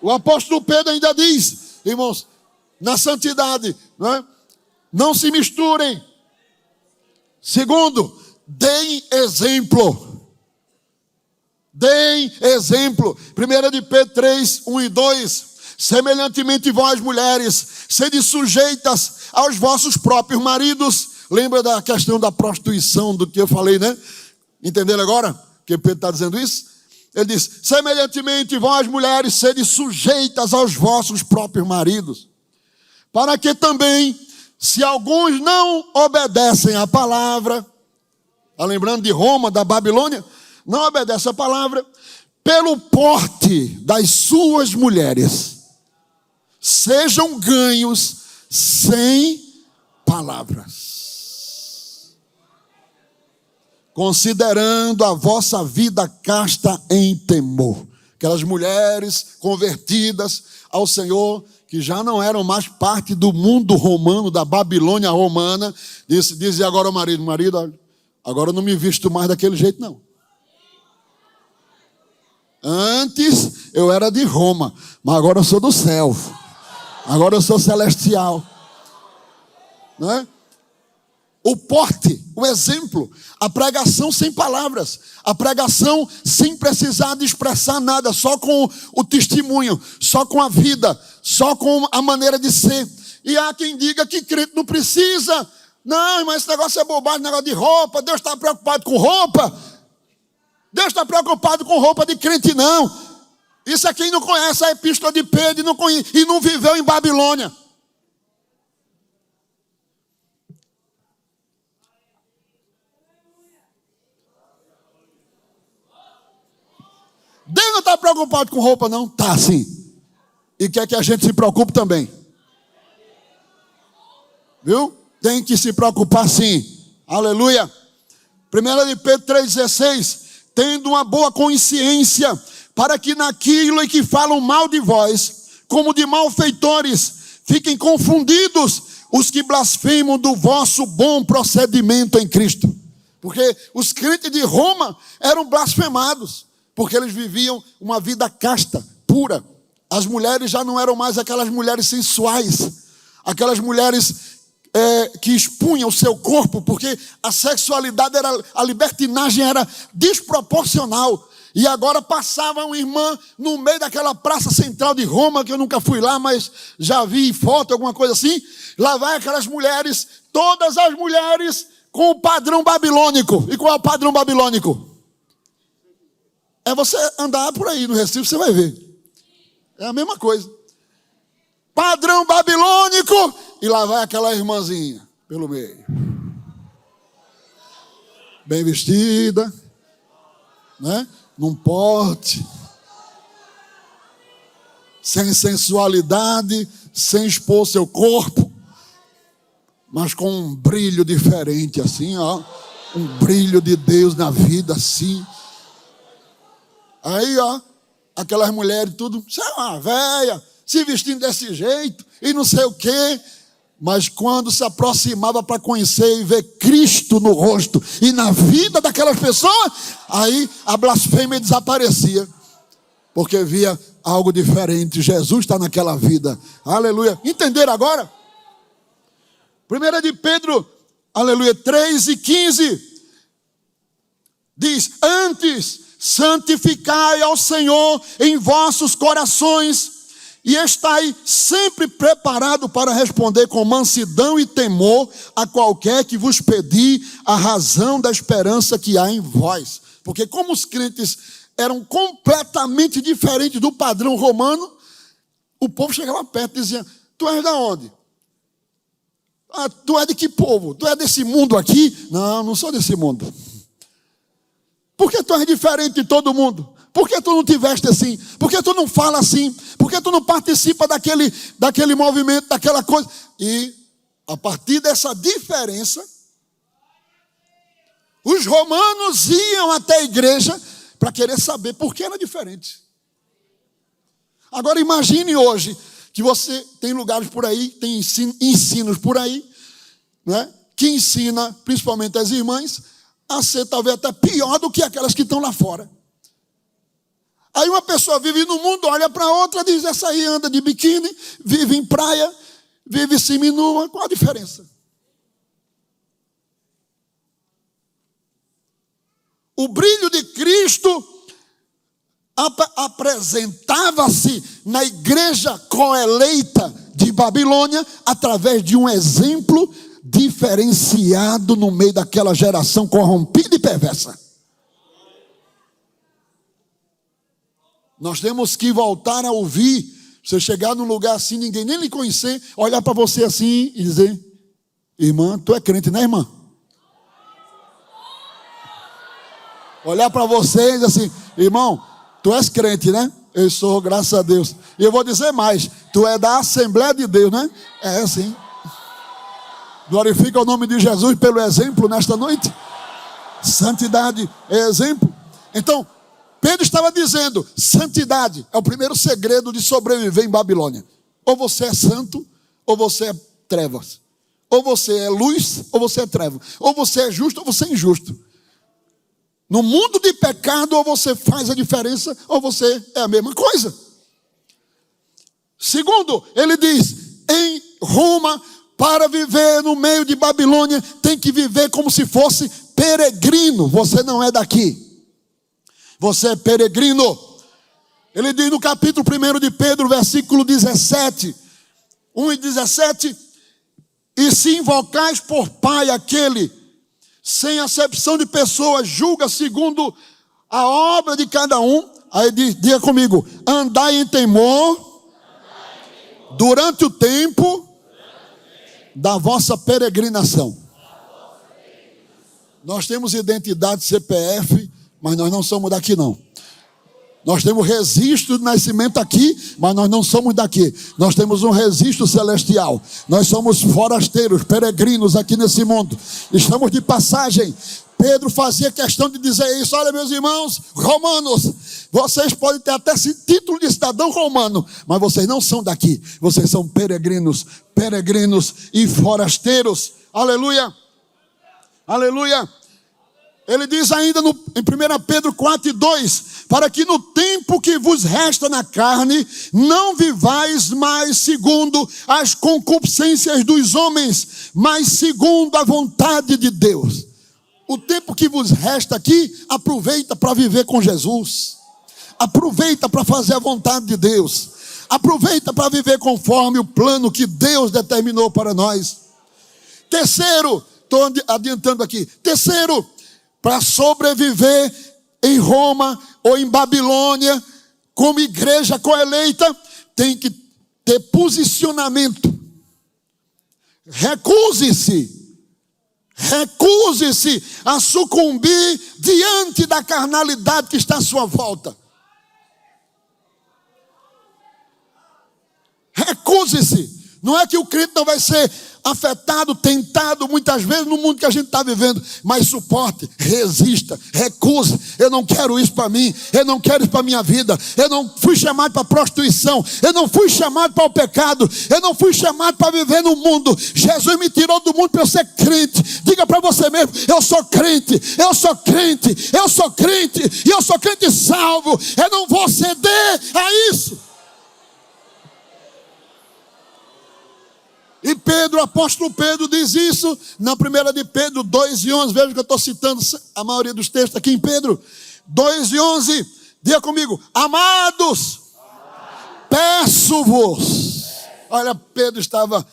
O apóstolo Pedro ainda diz, irmãos, na santidade, não se misturem. Segundo, deem exemplo. Deem exemplo. 1 de Pedro 3, 1 e 2. Semelhantemente vós, mulheres, sede sujeitas aos vossos próprios maridos. Lembra da questão da prostituição, do que eu falei, né? Entenderam agora? Que Pedro está dizendo isso? Ele diz, semelhantemente vós, mulheres, sede sujeitas aos vossos próprios maridos. Para que também, se alguns não obedecem à palavra, Está lembrando de Roma, da Babilônia? Não obedece a palavra. Pelo porte das suas mulheres, sejam ganhos sem palavras, considerando a vossa vida casta em temor. Aquelas mulheres convertidas ao Senhor, que já não eram mais parte do mundo romano, da Babilônia romana, dizia agora ao marido, agora eu não me visto mais daquele jeito não. Antes eu era de Roma, mas agora eu sou do céu. Agora eu sou celestial. Não é? O porte, o exemplo, a pregação sem palavras, a pregação sem precisar de expressar nada, só com o testemunho, só com a vida, só com a maneira de ser. E há quem diga que crente não precisa. Não, mas esse negócio é bobagem, negócio de roupa. Deus está preocupado com roupa. Deus está preocupado com roupa de crente, não. Isso é quem não conhece a epístola de Pedro e não viveu em Babilônia. Deus não está preocupado com roupa, não? Está sim. E quer que a gente se preocupe também. Viu? Tem que se preocupar sim. Aleluia. 1 de Pedro 3,16. Tendo uma boa consciência, para que naquilo em que falam mal de vós, como de malfeitores, fiquem confundidos os que blasfemam do vosso bom procedimento em Cristo. Porque os crentes de Roma eram blasfemados, porque eles viviam uma vida casta, pura. As mulheres já não eram mais aquelas mulheres sensuais, aquelas mulheres que expunham o seu corpo, porque a sexualidade, a libertinagem era desproporcional. E agora passava uma irmã no meio daquela praça central de Roma, que eu nunca fui lá, mas já vi foto, alguma coisa assim. Lá vai aquelas mulheres, todas as mulheres com o padrão babilônico. E qual é o padrão babilônico? É você andar por aí no Recife, você vai ver. É a mesma coisa. Padrão babilônico. E lá vai aquela irmãzinha pelo meio. Bem vestida, né? Num porte. Sem sensualidade, sem expor seu corpo. Mas com um brilho diferente assim, ó. Um brilho de Deus na vida assim. Aí, ó, aquelas mulheres tudo, você é uma véia, se vestindo desse jeito e não sei o quê. Mas quando se aproximava para conhecer e ver Cristo no rosto e na vida daquelas pessoas, aí a blasfêmia desaparecia, porque via algo diferente. Jesus está naquela vida. Aleluia. Entenderam agora? 1 de Pedro, aleluia, 3:15 diz: antes santificai ao Senhor em vossos corações e estai sempre preparado para responder com mansidão e temor a qualquer que vos pedir a razão da esperança que há em vós. Porque como os crentes eram completamente diferentes do padrão romano, o povo chegava perto e dizia: tu és de onde? Ah, tu é de que povo? Tu é desse mundo aqui? Não, não sou desse mundo. Por que tu és diferente de todo mundo? Por que tu não te veste assim? Por que tu não fala assim? Por que tu não participa daquele movimento, daquela coisa? E a partir dessa diferença, os romanos iam até a igreja para querer saber por que era diferente. Agora imagine hoje que você tem lugares por aí, tem ensinos por aí, né, que ensina principalmente as irmãs a ser talvez até pior do que aquelas que estão lá fora. Aí uma pessoa vive no mundo, olha para outra, diz: essa aí anda de biquíni, vive em praia, vive seminua. Qual a diferença? O brilho de Cristo apresentava-se na igreja coeleita de Babilônia através de um exemplo diferenciado no meio daquela geração corrompida e perversa. Nós temos que voltar a ouvir. Você chegar num lugar assim, ninguém nem lhe conhecer, olhar para você assim e dizer: irmã, tu é crente, né, irmã? Olhar para você e dizer assim: irmão, tu és crente, né? Eu sou, graças a Deus. E eu vou dizer mais: tu é da Assembleia de Deus, né? É sim. Glorifica o nome de Jesus pelo exemplo nesta noite. Santidade é exemplo. Então, Pedro estava dizendo: santidade é o primeiro segredo de sobreviver em Babilônia. Ou você é santo, ou você é trevas. Ou você é luz, ou você é treva. Ou você é justo, ou você é injusto. No mundo de pecado, ou você faz a diferença, ou você é a mesma coisa. Segundo, ele diz: em Roma, para viver no meio de Babilônia, tem que viver como se fosse peregrino. Você não é daqui. Você é peregrino. Ele diz no capítulo 1 de Pedro, versículo 17, 1 e 17: e se invocais por Pai aquele, sem acepção de pessoas, julga segundo a obra de cada um. Aí diga comigo: andai em temor durante o tempo da vossa peregrinação. Nós temos identidade CPF, mas nós não somos daqui não. Nós temos registro de nascimento aqui, mas nós não somos daqui. Nós temos um registro celestial. Nós somos forasteiros, peregrinos aqui nesse mundo. Estamos de passagem. Pedro fazia questão de dizer isso: olha, meus irmãos romanos, vocês podem ter até esse título de cidadão romano, mas vocês não são daqui. Vocês são peregrinos e forasteiros. Aleluia, aleluia. Ele diz ainda em 1 Pedro 4:2: para que no tempo que vos resta na carne, não vivais mais segundo as concupiscências dos homens, mas segundo a vontade de Deus. O tempo que vos resta aqui, aproveita para viver com Jesus. Aproveita para fazer a vontade de Deus. Aproveita para viver conforme o plano que Deus determinou para nós. Terceiro, estou adiantando aqui. Terceiro, para sobreviver em Roma ou em Babilônia, como igreja coeleita, tem que ter posicionamento. Recuse-se a sucumbir diante da carnalidade que está à sua volta. Recuse-se. Não é que o crente não vai ser afetado, tentado muitas vezes no mundo que a gente está vivendo, mas suporte, resista, recuse. Eu não quero isso para mim, eu não quero isso para a minha vida. Eu não fui chamado para a prostituição, eu não fui chamado para o pecado, eu não fui chamado para viver no mundo. Jesus me tirou do mundo para eu ser crente. Diga para você mesmo: eu sou crente, eu sou crente, eu sou crente, e eu sou crente salvo. Eu não vou ceder a isso. E Pedro, o apóstolo Pedro diz isso na 1 de Pedro 2:11. Veja que eu estou citando a maioria dos textos aqui em Pedro 2:11. Diga comigo: amados, peço-vos. Olha, Pedro estava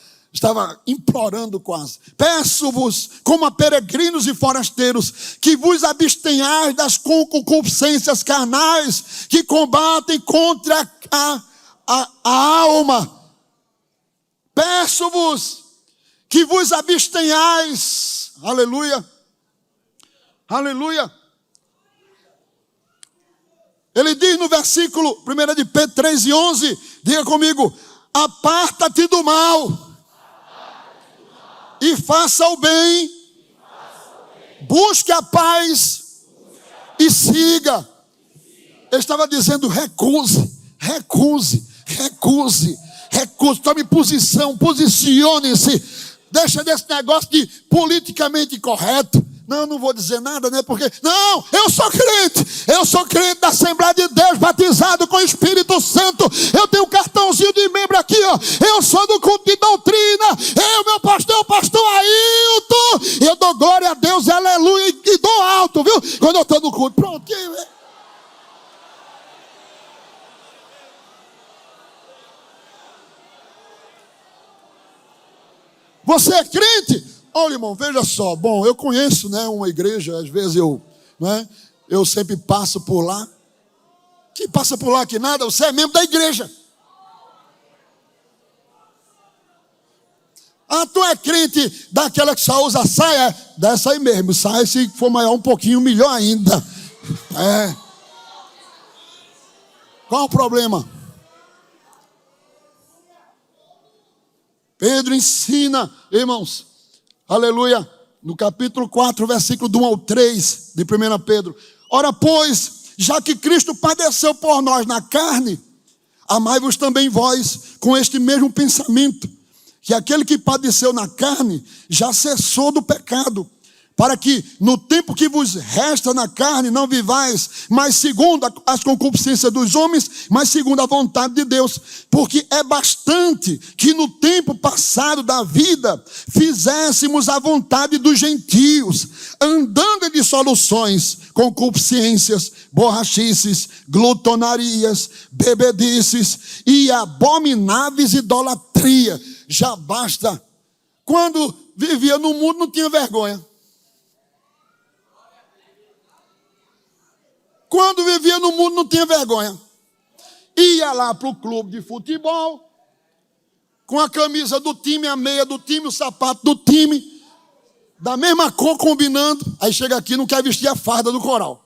implorando quase. Peço-vos, como a peregrinos e forasteiros, que vos abstenhais das concupiscências carnais que combatem contra a alma. Peço-vos que vos abstenhais. Aleluia. Aleluia. Ele diz no versículo 1 de Pedro 3:11. Diga comigo: aparta-te do mal e faça o bem. Busque a paz e siga. Ele estava dizendo: recuse. Tome posição, posicione-se. Deixa desse negócio de politicamente correto. Não vou dizer nada, né? Porque, não, eu sou crente da Assembleia de Deus, batizado com o Espírito Santo. Eu tenho um cartãozinho de membro aqui, ó. Eu sou do culto de doutrina. Meu pastor, o pastor Ailton. Eu dou glória a Deus, aleluia, e dou alto, viu? Quando eu estou no culto. Pronto, você é crente? Olha, irmão, veja só. Bom, eu conheço, né, uma igreja. Às vezes eu sempre passo por lá. Que passa por lá que nada? Você é membro da igreja. Ah, tu é crente daquela que só usa saia? Dessa aí mesmo. Saia, se for maior um pouquinho, melhor ainda. É. Qual o problema? Pedro ensina, irmãos, aleluia, no capítulo 4, versículo do 1 ao 3 de 1 Pedro. Ora, pois, já que Cristo padeceu por nós na carne, amai-vos também vós com este mesmo pensamento, que aquele que padeceu na carne já cessou do pecado, para que no tempo que vos resta na carne não vivais, mas segundo as concupiscências dos homens, mas segundo a vontade de Deus. Porque é bastante que no tempo passado da vida fizéssemos a vontade dos gentios, andando em dissoluções, concupiscências, borrachices, glutonarias, bebedices e abomináveis idolatria. Já basta. Quando vivia no mundo não tinha vergonha. Quando vivia no mundo não tinha vergonha. Ia lá para o clube de futebol, com a camisa do time, a meia do time, o sapato do time, da mesma cor combinando. Aí chega aqui e não quer vestir a farda do coral.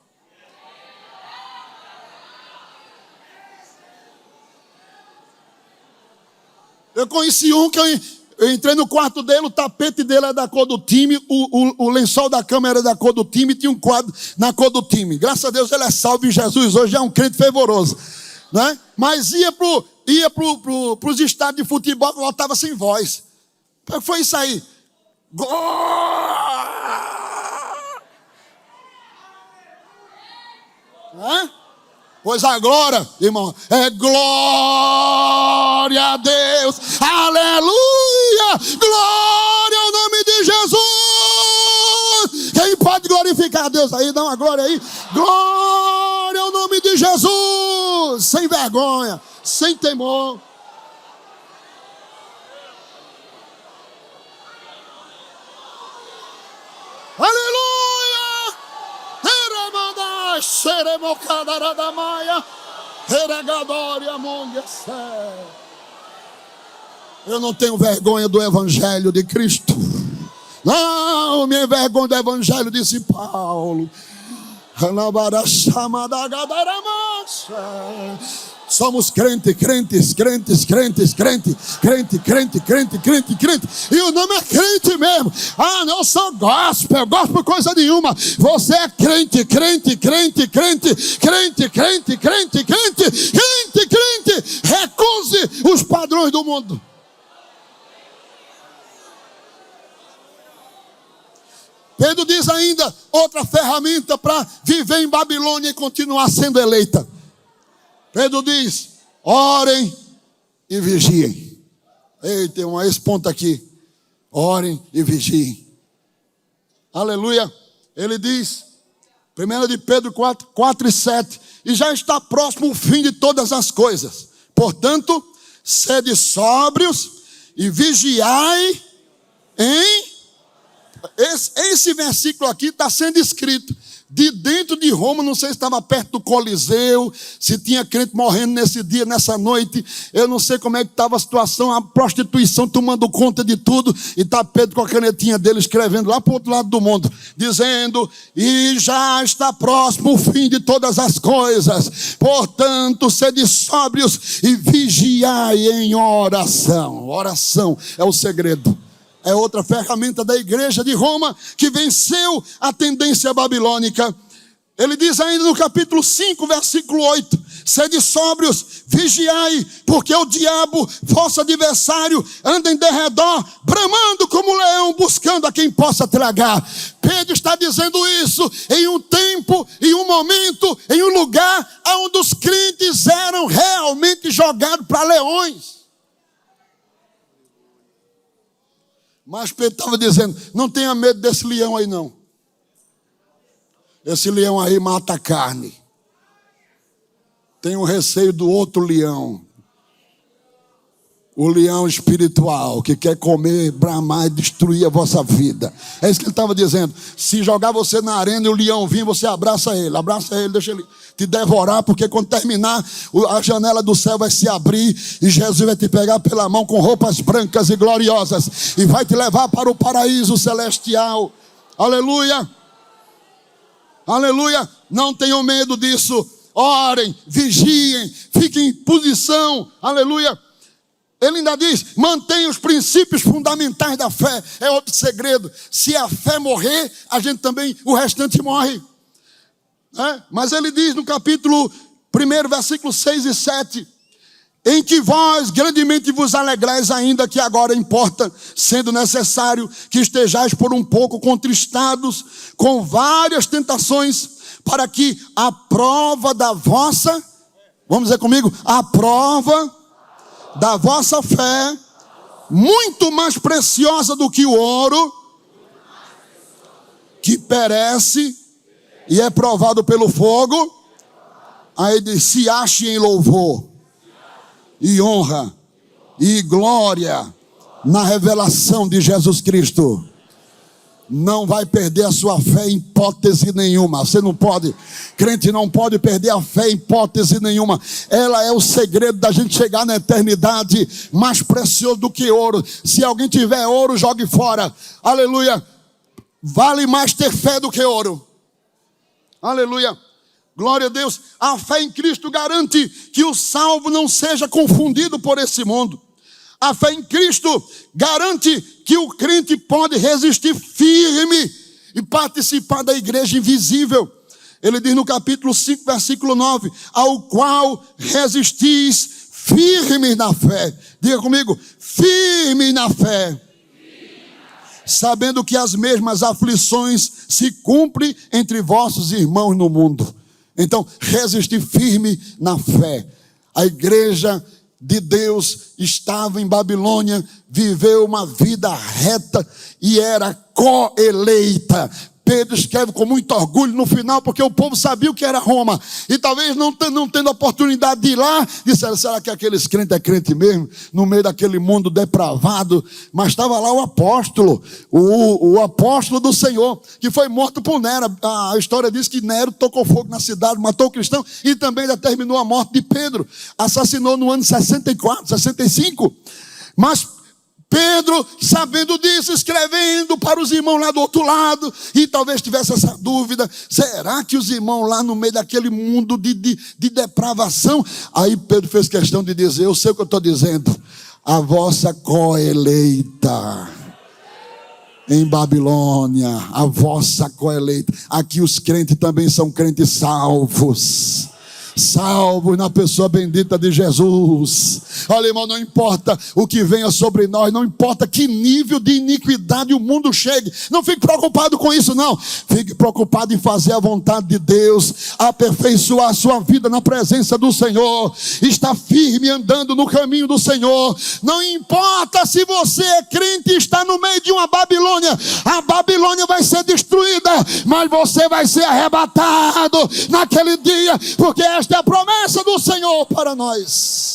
Eu conheci um que eu entrei no quarto dele, o tapete dele é da cor do time, o lençol da cama era da cor do time, tinha um quadro na cor do time. Graças a Deus ele é salvo em Jesus, hoje é um crente fervoroso, né? Mas ia pros estádios de futebol, voltava sem voz. Foi isso aí. Hã? Pois agora, irmão, é glória a Deus, aleluia, glória ao nome de Jesus. Quem pode glorificar a Deus aí? Dá uma glória aí. Glória ao nome de Jesus, sem vergonha, sem temor. Aleluia. Eu não tenho vergonha do evangelho de Cristo. Não me envergonho do evangelho, disse Paulo. Somos crente. E o nome é crente mesmo. Ah, não sou gospel coisa nenhuma. Você é crente. Recuse os padrões do mundo. Pedro diz ainda, outra ferramenta para viver em Babilônia e continuar sendo eleita. Pedro diz, orem e vigiem. Ei, tem esse ponto aqui. Orem e vigiem. Aleluia. Ele diz, 1 de Pedro 4 e 7, e já está próximo o fim de todas as coisas. Portanto, sede sóbrios e vigiai em... Esse versículo aqui está sendo escrito de dentro de Roma. Não sei se estava perto do Coliseu, se tinha crente morrendo nesse dia, nessa noite. Eu não sei como é que estava a situação, a prostituição tomando conta de tudo. E está Pedro com a canetinha dele escrevendo lá para o outro lado do mundo, dizendo, e já está próximo o fim de todas as coisas. Portanto, sede sóbrios e vigiai em oração. Oração é o segredo. É outra ferramenta da igreja de Roma que venceu a tendência babilônica. Ele diz ainda no capítulo 5, versículo 8, sede sóbrios, vigiai, porque o diabo, vosso adversário, anda em derredor, bramando como leão, buscando a quem possa tragar. Pedro está dizendo isso em um tempo, em um momento, em um lugar onde os crentes eram realmente jogados para leões. Mas Pedro estava dizendo, não tenha medo desse leão aí não. Esse leão aí mata a carne. Tenho receio do outro leão. O leão espiritual que quer comer, bramar e destruir a vossa vida. É isso que ele estava dizendo. Se jogar você na arena e o leão vir, você abraça ele, deixa ele te devorar, porque quando terminar, a janela do céu vai se abrir e Jesus vai te pegar pela mão com roupas brancas e gloriosas e vai te levar para o paraíso celestial. Aleluia! Aleluia. Não tenham medo disso. Orem, vigiem, fiquem em posição. Aleluia. Ele ainda diz, mantenha os princípios fundamentais da fé. É outro segredo. Se a fé morrer, a gente também, o restante morre. Mas ele diz no capítulo 1, versículos 6 e 7, em que vós grandemente vos alegrais, ainda que agora importa, sendo necessário que estejais por um pouco contristados com várias tentações, para que a prova da vossa, vamos dizer comigo, a prova da vossa fé, muito mais preciosa do que o ouro, que perece e é provado pelo fogo, aí diz, se ache em louvor e honra e glória na revelação de Jesus Cristo. Não vai perder a sua fé em hipótese nenhuma. Você não pode, crente não pode perder a fé em hipótese nenhuma. Ela é o segredo da gente chegar na eternidade, mais precioso do que ouro. Se alguém tiver ouro, jogue fora. Aleluia. Vale mais ter fé do que ouro. Aleluia. Glória a Deus. A fé em Cristo garante que o salvo não seja confundido por esse mundo. A fé em Cristo garante que o crente pode resistir firme e participar da igreja invisível. Ele diz no capítulo 5, versículo 9, ao qual resistis firmes na fé. Diga comigo, firme na fé. Sabendo que as mesmas aflições se cumprem entre vossos irmãos no mundo. Então, resistir firme na fé. A igreja de Deus estava em Babilônia, viveu uma vida reta e era coeleita. Pedro escreve com muito orgulho no final, porque o povo sabia o que era Roma. E talvez não tendo oportunidade de ir lá, disseram, será que aqueles crentes é crente mesmo? No meio daquele mundo depravado. Mas estava lá o apóstolo, o apóstolo do Senhor, que foi morto por Nero. A história diz que Nero tocou fogo na cidade, matou o cristão e também determinou a morte de Pedro. Assassinou no ano 64, 65. Mas Pedro, sabendo disso, escrevendo para os irmãos lá do outro lado, e talvez tivesse essa dúvida, será que os irmãos lá no meio daquele mundo de depravação? Aí Pedro fez questão de dizer, eu sei o que eu estou dizendo, a vossa coeleita em Babilônia, a vossa coeleita, aqui os crentes também são crentes salvos na pessoa bendita de Jesus. Olha, irmão, não importa o que venha sobre nós, não importa que nível de iniquidade o mundo chegue, não fique preocupado com isso, não. Fique preocupado em fazer a vontade de Deus, aperfeiçoar a sua vida na presença do Senhor, estar firme andando no caminho do Senhor. Não importa se você é crente e está no meio de uma Babilônia, a Babilônia vai ser destruída, mas você vai ser arrebatado naquele dia, porque esta é a promessa do Senhor para nós.